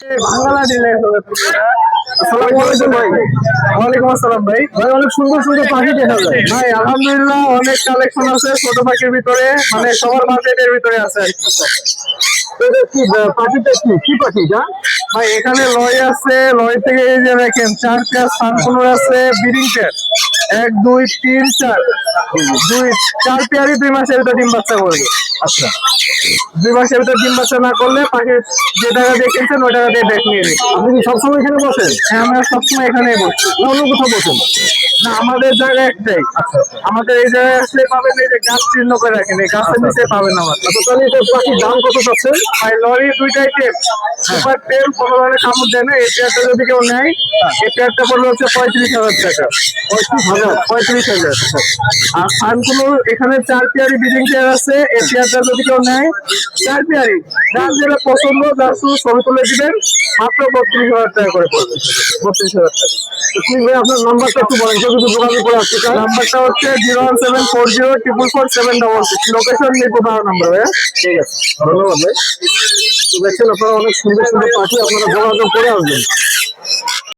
Bangla dealer আসসালামু আলাইকুম ভাই। ওয়ালাইকুম আসসালাম ভাই। ভাই অনেক সুন্দর সুন্দর পাখি দেখা যায় ভাই। আলহামদুলিল্লাহ অনেক কালেকশন আছে ছোট পাখির ভিতরে, মানে সবার বাজেটের ভিতরে আছে আর কি। কি পাখিটা কি পাখিটা ভাই? এখানে লয় আছে, লয় থেকে এই যে দেখেন 4 পেয়ার সানকুনুর আছে ব্রিডিং পেয়ার, 1 2 3 4 4 পেয়ারই 2 মাসের ভিতরে ডিম বাচ্চা করবে। আচ্ছা, 2 মাসের ভিতরে ডিম বাচ্চা না করলে পাখি যে টাকা দিয়ে কিনছেন ওই টাকা দিয়ে ব্যাক নিয়ে নেবেন। আপনি কি সবসময় এখানে বসেন? হ্যাঁ, আমরা সবসময় এখানেই বসি। অন্য কোথাও বসেন না, আমাদের জায়গা একটাই। আচ্ছা, আমাদের এই জায়গায় আসলে পাবেন এই যে গাছ চিহ্ন করে রাখেন, এই গাছের নিচে পাবেন আমার। আচ্ছা, তাহলে এটা পাখির দাম কত চাচ্ছেন ভাই? লরি দুইটাই টেপ, সুপার টেপ, কোনো ধরনের কামড় দেয় না। এই পেয়ারটা যদি কেউ নেয়, এই পেয়ারটা পড়বে হচ্ছে 35,000 টাকা। 35,000। আর সানকুনো এখানে 4 পেয়ারই ব্রিডিং পেয়ার আছে। এই পেয়ারটা যদি কেউ নেয়, 4 পেয়ারই, যার যেটা পছন্দ, যার শুধু ছবি তুলে দিবেন, মাত্র 32,000 টাকা করে পড়বে। 32,000 টাকা। ঠিক ভাই, আপনার নাম্বারটা একটু বলেন, কেউ যদি যোগাযোগ করে আসতে চায়। নাম্বারটা হচ্ছে 01740447666। লোকেশন নির্ভর নাম্বার ভাই। ঠিক আছে, ধন্যবাদ ভাই। দেখছেন আপনারা অনেক সুন্দর সুন্দর পাখি, আপনারা যোগাযোগ করে আসবেন।